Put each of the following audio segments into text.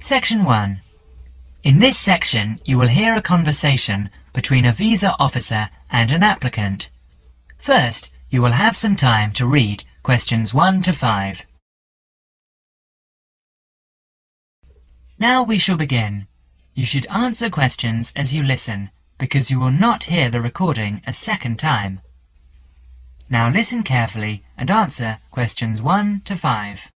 Section 1. In this section, you will hear a conversation between a visa officer and an applicant. First, you will have some time to read questions 1 to 5. Now we shall begin. You should answer questions as you listen, because you will not hear the recording a second time. Now listen carefully and answer questions 1 to 5.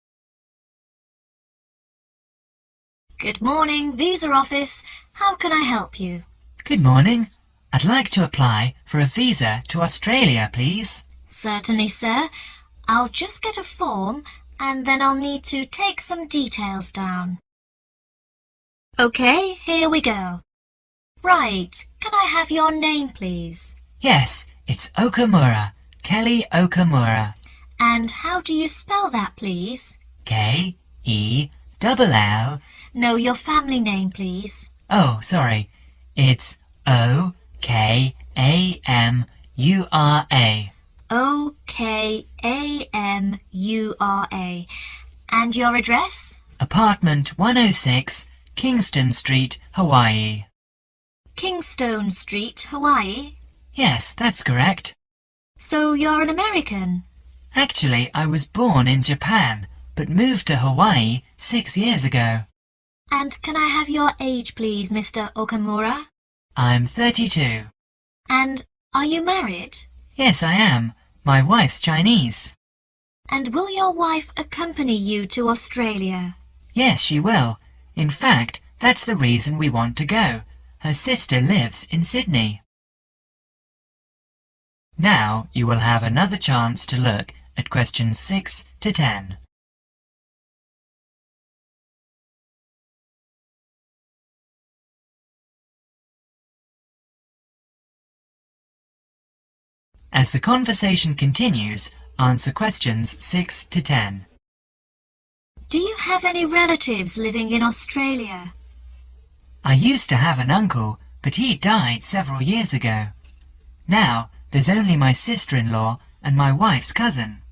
Good morning, Visa Office. How can I help you? Good morning. I'd like to apply for a visa to Australia, please. Certainly, sir. I'll just get a form and then I'll need to take some details down. OK, here we go. Right, can I have your name, please? Yes, it's Okamura. Kelly Okamura. And how do you spell that, please? K-E-L-L. No, your family name, please. Oh, sorry. It's O-K-A-M-U-R-A. O-K-A-M-U-R-A. And your address? Apartment 106, Kingston Street, Hawaii. Kingstone Street, Hawaii? Yes, that's correct. So you're an American? Actually, I was born in Japan, but moved to Hawaii 6 years ago. And can I have your age, please, Mr. Okamura? I'm 32. And are you married? Yes, I am. My wife's Chinese. And will your wife accompany you to Australia? Yes, she will. In fact, that's the reason we want to go. Her sister lives in Sydney. Now you will have another chance to look at questions 6 to 10. As the conversation continues, answer questions 6 to 10. Do you have any relatives living in Australia? I used to have an uncle, but he died several years ago. Now there's only my sister-in-law and my wife's cousin.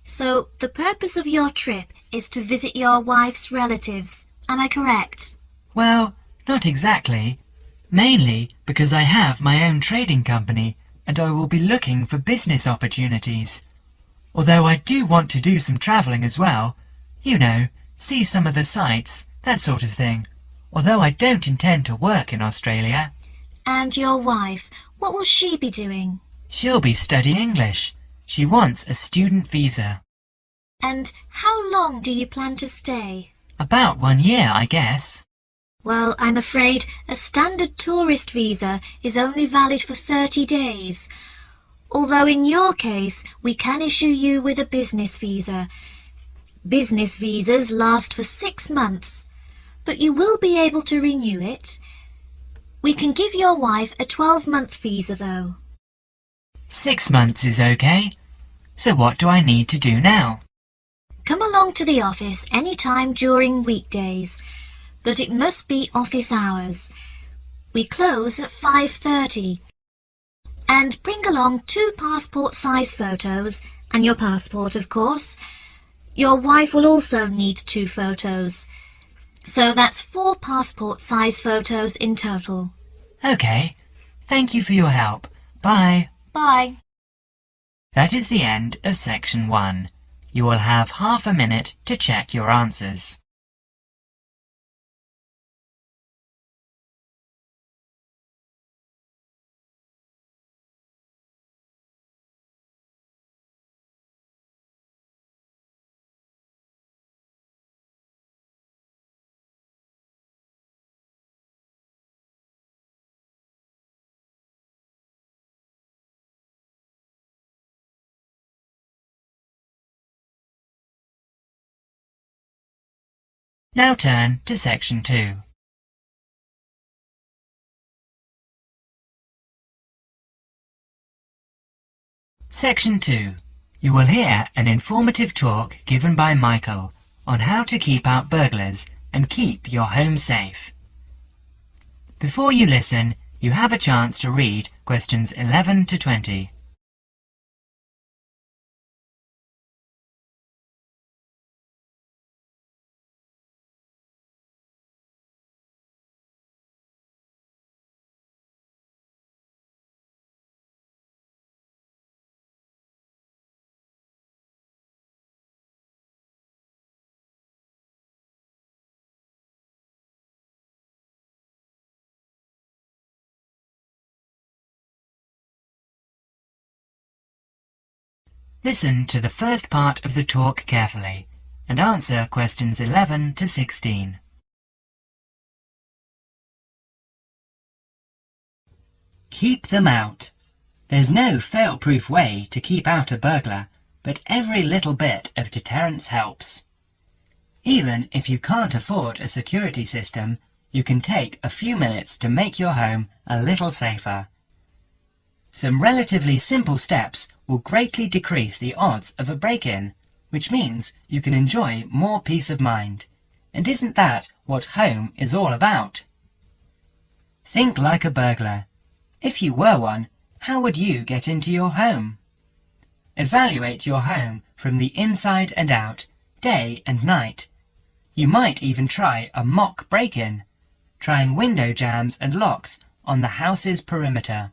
So the purpose of your trip is to visit your wife's relatives, am I correct? Well, not exactly. Mainly because I have my own trading company and I will be looking for business opportunities. Although I do want to do some travelling as well. You know, see some of the sights, that sort of thing. Although I don't intend to work in Australia. And your wife, what will she be doing? She'll be studying English. She wants a student visa. And how long do you plan to stay? About 1 year, I guess. Well, I'm afraid a standard tourist visa is only valid for 30 days. Although in your case, we can issue you with a business visa. Business visas last for 6 months, but you will be able to renew it. We can give your wife a 12-month visa, though. 6 months is okay. So what do I need to do now? Come along to the office any time during weekdays, but it must be office hours. We close at 5:30. And bring along 2 passport-size photos, and your passport, of course. Your wife will also need 2 photos. So that's 4 passport-size photos in total. Okay. Thank you for your help. Bye. Bye. That is the end of section 1. You will have half a minute to check your answers. Now turn to section 2. Section 2. You will hear an informative talk given by Michael on how to keep out burglars and keep your home safe. Before you listen, you have a chance to read questions 11 to 20. Listen to the first part of the talk carefully and answer questions 11 to 16. Keep them out. There's no fail-proof way to keep out a burglar, but every little bit of deterrence helps. Even if you can't afford a security system, you can take a few minutes to make your home a little safer. Some relatively simple steps will greatly decrease the odds of a break-in, which means you can enjoy more peace of mind. And isn't that what home is all about? Think like a burglar. If you were one, how would you get into your home? Evaluate your home from the inside and out, day and night. You might even try a mock break-in, trying window jambs and locks on the house's perimeter.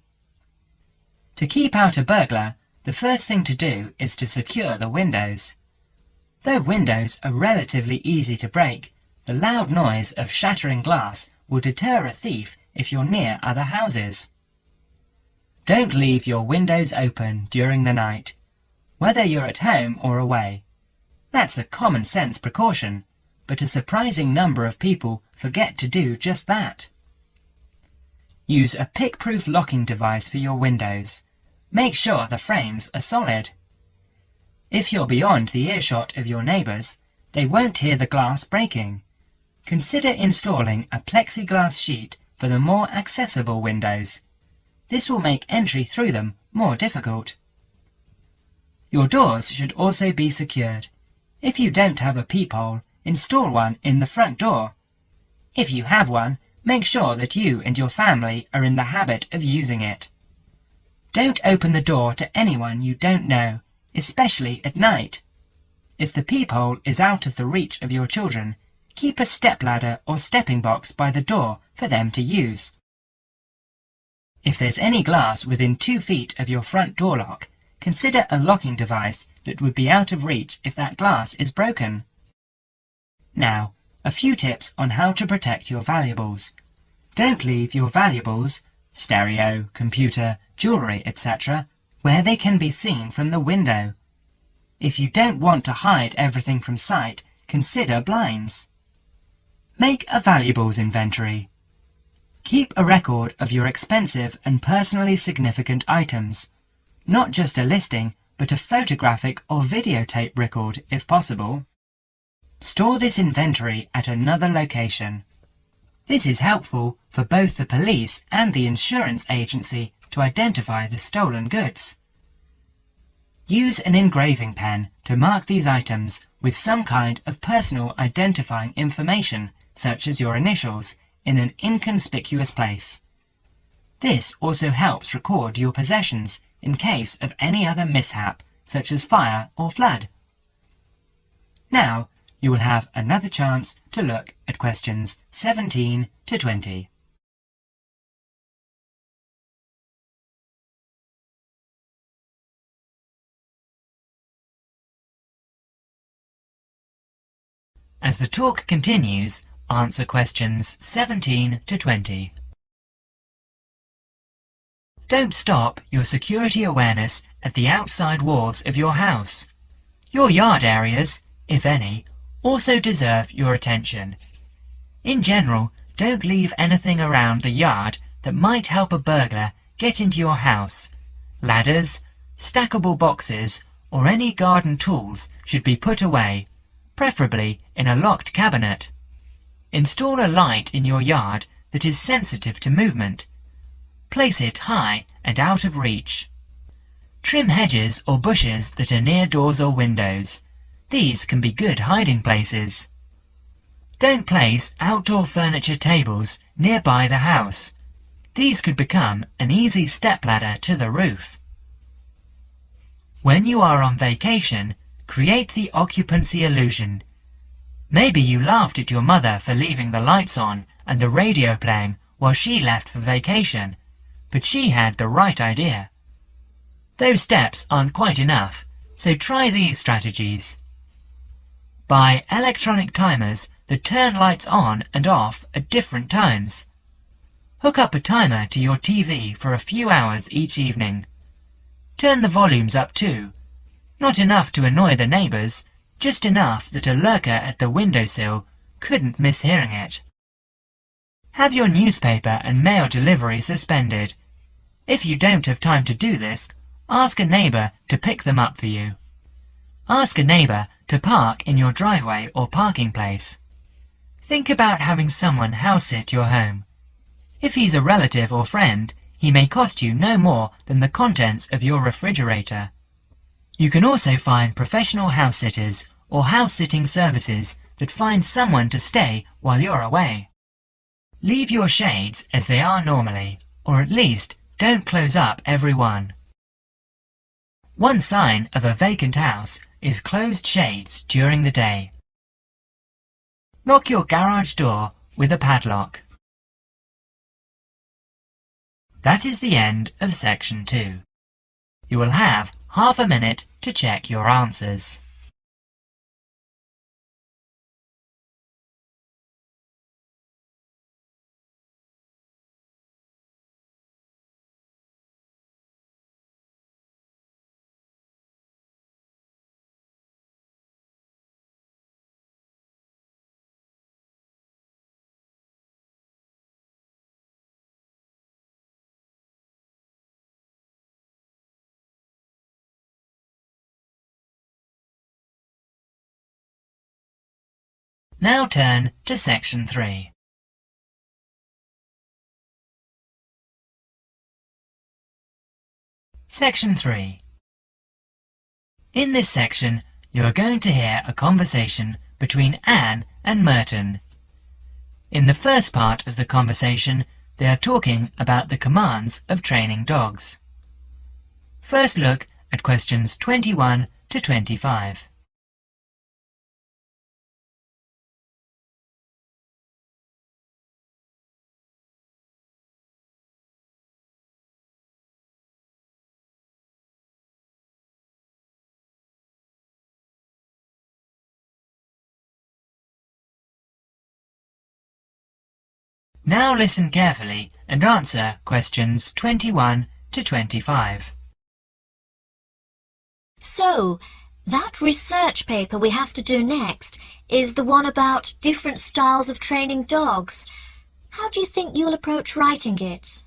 To keep out a burglar, the first thing to do is to secure the windows. Though windows are relatively easy to break, the loud noise of shattering glass will deter a thief if you're near other houses. Don't leave your windows open during the night, whether you're at home or away. That's a common sense precaution, but a surprising number of people forget to do just that. Use a pick-proof locking device for your windows. Make sure the frames are solid. If you're beyond the earshot of your neighbours, they won't hear the glass breaking. Consider installing a plexiglass sheet for the more accessible windows. This will make entry through them more difficult. Your doors should also be secured. If you don't have a peephole, install one in the front door. If you have one, make sure that you and your family are in the habit of using it. Don't open the door to anyone you don't know, especially at night. If the peephole is out of the reach of your children, keep a stepladder or stepping box by the door for them to use. If there's any glass within 2 feet of your front door lock, consider a locking device that would be out of reach if that glass is broken. Now, a few tips on how to protect your valuables. Don't leave your valuables, stereo, computer, jewellery, etc., where they can be seen from the window. If you don't want to hide everything from sight, consider blinds. Make a valuables inventory. Keep a record of your expensive and personally significant items. Not just a listing, but a photographic or videotape record if possible. Store this inventory at another location. This is helpful for both the police and the insurance agency to identify the stolen goods. Use an engraving pen to mark these items with some kind of personal identifying information, such as your initials, in an inconspicuous place. This also helps record your possessions in case of any other mishap, such as fire or flood. Now, you will have another chance to look at questions 17 to 20. As the talk continues, answer questions 17 to 20. Don't stop your security awareness at the outside walls of your house. Your yard areas, if any, also deserve your attention. In general, don't leave anything around the yard that might help a burglar get into your house. Ladders, stackable boxes, or any garden tools should be put away, preferably in a locked cabinet. Install a light in your yard that is sensitive to movement. Place it high and out of reach. Trim hedges or bushes that are near doors or windows. These can be good hiding places. Don't place outdoor furniture tables nearby the house. These could become an easy stepladder to the roof. When you are on vacation, create the occupancy illusion. Maybe you laughed at your mother for leaving the lights on and the radio playing while she left for vacation, but she had the right idea. Those steps aren't quite enough, so try these strategies. Buy electronic timers that turn lights on and off at different times. Hook up a timer to your TV for a few hours each evening. Turn the volumes up too. Not enough to annoy the neighbours, just enough that a lurker at the windowsill couldn't miss hearing it. Have your newspaper and mail delivery suspended. If you don't have time to do this, ask a neighbour to pick them up for you. Ask a neighbour to park in your driveway or parking place. Think about having someone house-sit your home. If he's a relative or friend, he may cost you no more than the contents of your refrigerator. You can also find professional house-sitters or house-sitting services that find someone to stay while you're away. Leave your shades as they are normally, or at least don't close up every one. One sign of a vacant house is closed shades during the day. Lock your garage door with a padlock. That is the end of section 2. You will have half a minute to check your answers. Now turn to section 3. Section 3. In this section, you are going to hear a conversation between Anne and Merton. In the first part of the conversation, they are talking about the commands of training dogs. First look at questions 21 to 25. Now listen carefully and answer questions 21 to 25. So, that research paper we have to do next is the one about different styles of training dogs. How do you think you'll approach writing it?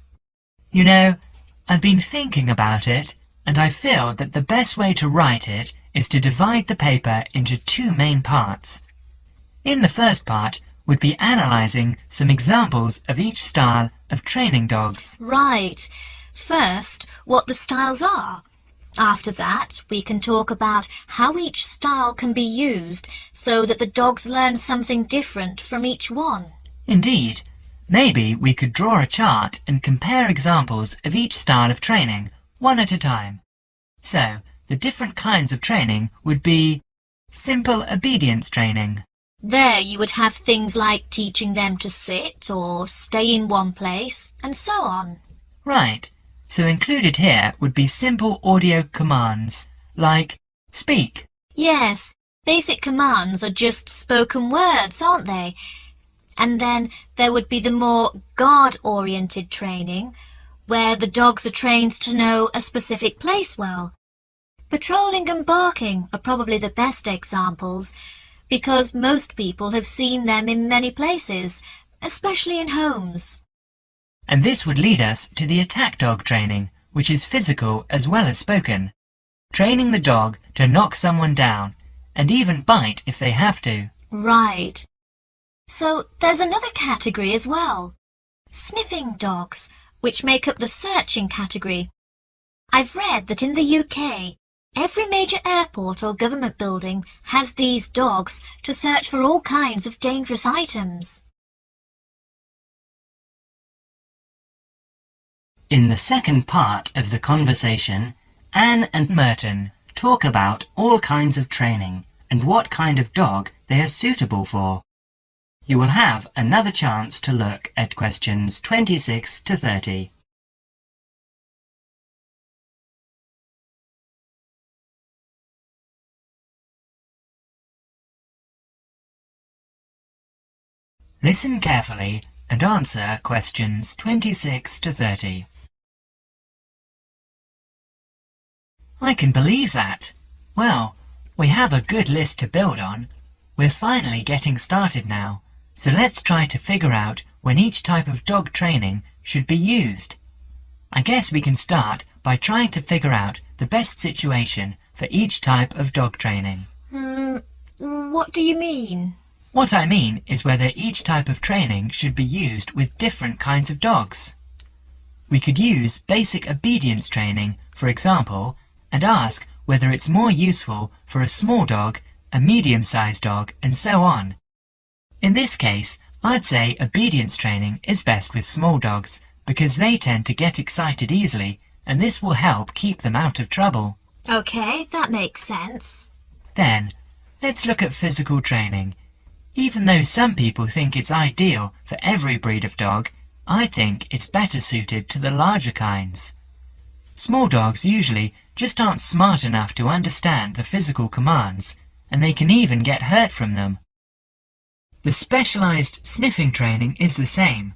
You know, I've been thinking about it, and I feel that the best way to write it is to divide the paper into 2 main parts. In the first part, would be analysing some examples of each style of training dogs. Right. First, what the styles are. After that, we can talk about how each style can be used so that the dogs learn something different from each one. Indeed. Maybe we could draw a chart and compare examples of each style of training, one at a time. So, the different kinds of training would be simple obedience training. There you would have things like teaching them to sit or stay in one place, and so on. Right. So included here would be simple audio commands, like speak. Yes, basic commands are just spoken words, aren't they? And then there would be the more guard-oriented training, where the dogs are trained to know a specific place well. Patrolling and barking are probably the best examples, because most people have seen them in many places, especially in homes. And this would lead us to the attack dog training, which is physical as well as spoken. Training the dog to knock someone down, and even bite if they have to. Right. So there's another category as well. Sniffing dogs, which make up the searching category. I've read that in the UK, every major airport or government building has these dogs to search for all kinds of dangerous items. In the second part of the conversation, Anne and Merton talk about all kinds of training and what kind of dog they are suitable for. You will have another chance to look at questions 26 to 30. Listen carefully and answer questions 26 to 30. I can believe that. Well, we have a good list to build on. We're finally getting started now, so let's try to figure out when each type of dog training should be used. I guess we can start by trying to figure out the best situation for each type of dog training. What do you mean? What I mean is whether each type of training should be used with different kinds of dogs. We could use basic obedience training, for example, and ask whether it's more useful for a small dog, a medium-sized dog, and so on. In this case, I'd say obedience training is best with small dogs because they tend to get excited easily, and this will help keep them out of trouble. Okay, that makes sense. Then, let's look at physical training. Even though some people think it's ideal for every breed of dog, I think it's better suited to the larger kinds. Small dogs usually just aren't smart enough to understand the physical commands, and they can even get hurt from them. The specialized sniffing training is the same.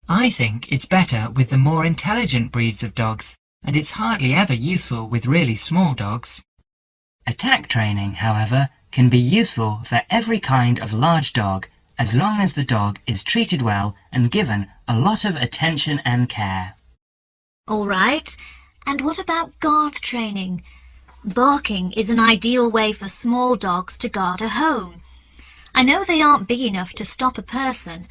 I think it's better with the more intelligent breeds of dogs, and it's hardly ever useful with really small dogs. Attack training, however, can be useful for every kind of large dog, as long as the dog is treated well and given a lot of attention and care. All right. And what about guard training? Barking is an ideal way for small dogs to guard a home. I know they aren't big enough to stop a person,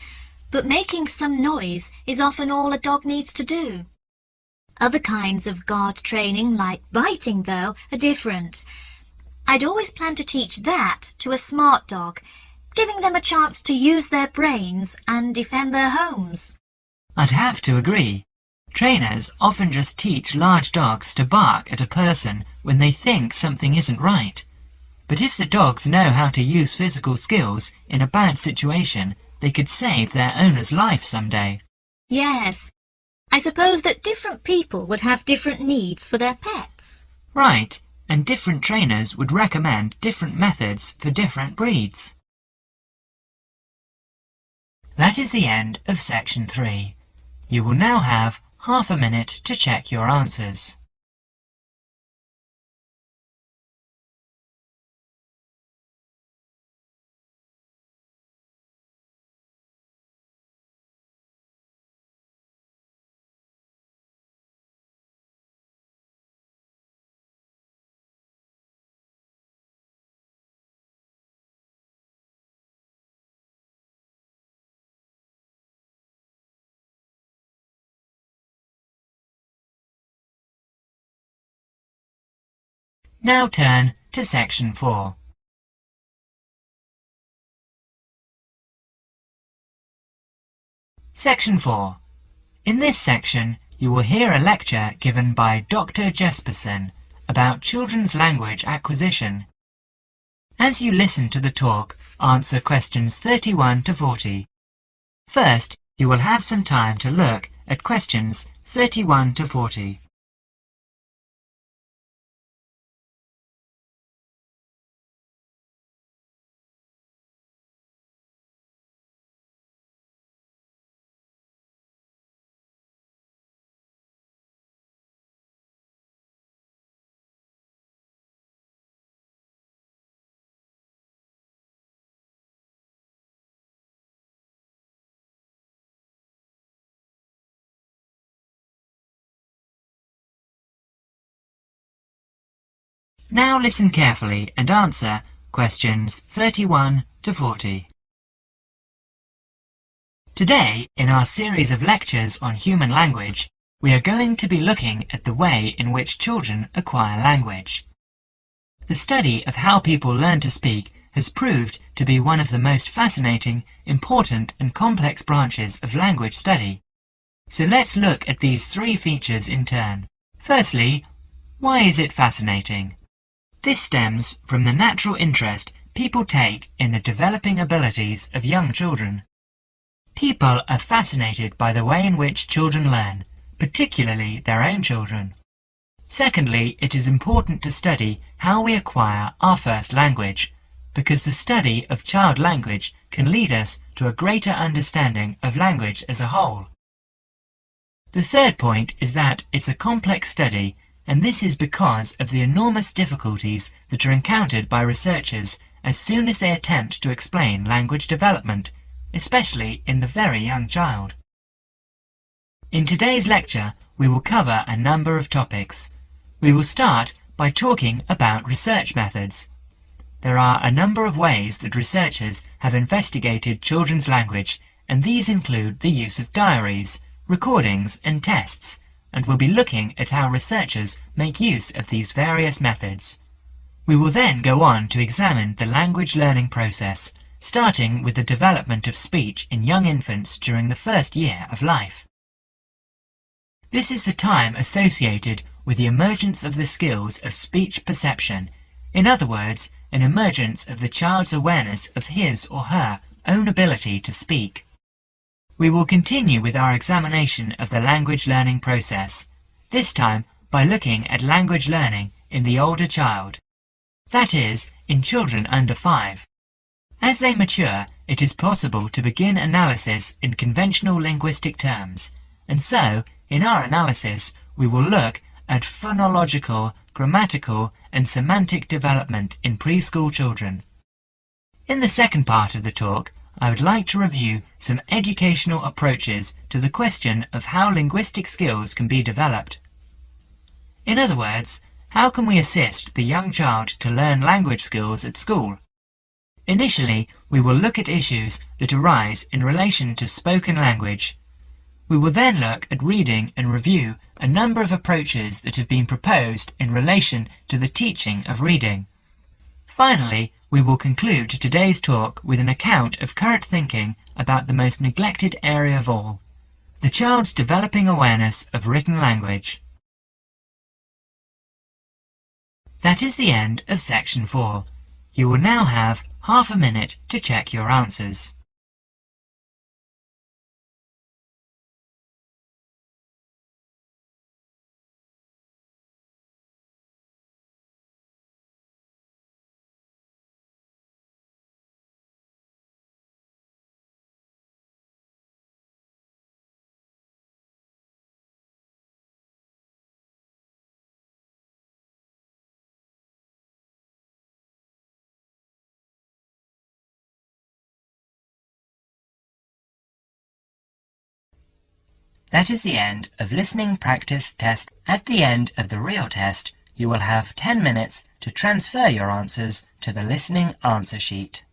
but making some noise is often all a dog needs to do. Other kinds of guard training, like biting, though, are different. I'd always plan to teach that to a smart dog, giving them a chance to use their brains and defend their homes. I'd have to agree. Trainers often just teach large dogs to bark at a person when they think something isn't right. But if the dogs know how to use physical skills in a bad situation, they could save their owner's life someday. Yes. I suppose that different people would have different needs for their pets. Right, and different trainers would recommend different methods for different breeds. That is the end of section 3. You will now have half a minute to check your answers. Now turn to section 4. Section 4. In this section, you will hear a lecture given by Dr. Jespersen about children's language acquisition. As you listen to the talk, answer questions 31 to 40. First, you will have some time to look at questions 31 to 40. Now listen carefully and answer questions 31 to 40. Today, in our series of lectures on human language, we are going to be looking at the way in which children acquire language. The study of how people learn to speak has proved to be one of the most fascinating, important and complex branches of language study. So let's look at these 3 features in turn. Firstly, why is it fascinating? This stems from the natural interest people take in the developing abilities of young children. People are fascinated by the way in which children learn, particularly their own children. Secondly, it is important to study how we acquire our first language, because the study of child language can lead us to a greater understanding of language as a whole. The third point is that it's a complex study and this is because of the enormous difficulties that are encountered by researchers as soon as they attempt to explain language development, especially in the very young child. In today's lecture, we will cover a number of topics. We will start by talking about research methods. There are a number of ways that researchers have investigated children's language, and these include the use of diaries, recordings, and tests, and we'll be looking at how researchers make use of these various methods. We will then go on to examine the language learning process, starting with the development of speech in young infants during the first year of life. This is the time associated with the emergence of the skills of speech perception, in other words, an emergence of the child's awareness of his or her own ability to speak. We will continue with our examination of the language learning process, this time by looking at language learning in the older child, that is, in children under 5. As they mature, it is possible to begin analysis in conventional linguistic terms, and so, in our analysis, we will look at phonological, grammatical, and semantic development in preschool children. In the second part of the talk, I would like to review some educational approaches to the question of how linguistic skills can be developed. In other words, how can we assist the young child to learn language skills at school? Initially, we will look at issues that arise in relation to spoken language. We will then look at reading and review a number of approaches that have been proposed in relation to the teaching of reading. Finally, we will conclude today's talk with an account of current thinking about the most neglected area of all, the child's developing awareness of written language. That is the end of section 4. You will now have half a minute to check your answers. That is the end of listening practice test. At the end of the real test, you will have 10 minutes to transfer your answers to the listening answer sheet.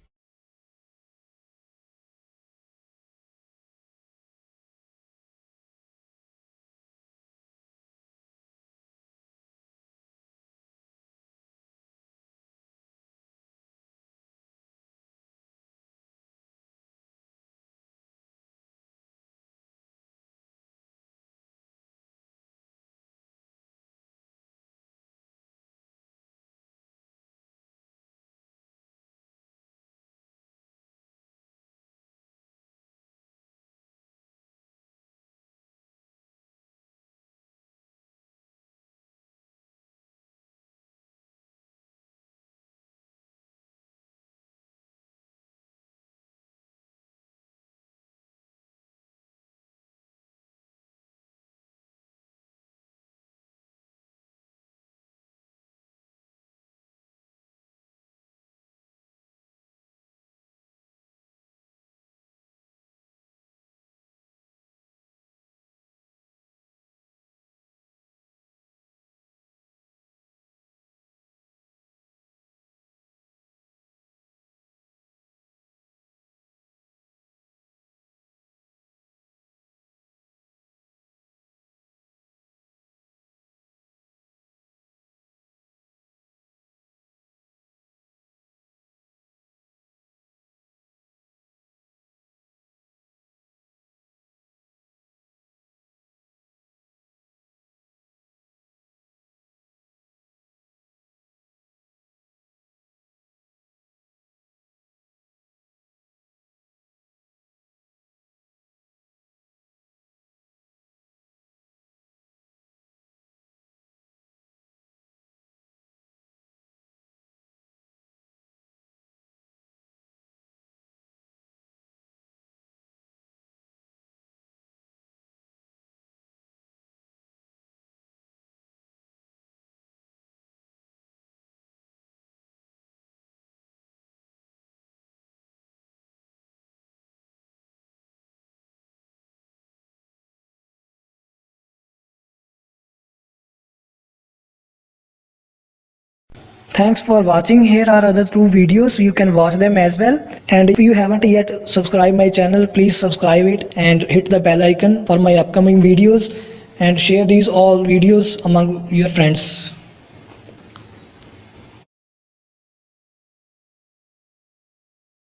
Thanks for watching. Here are other 2 videos. You can watch them as well. And if you haven't yet subscribed my channel, please subscribe it and hit the bell icon for my upcoming videos, and share these all videos among your friends.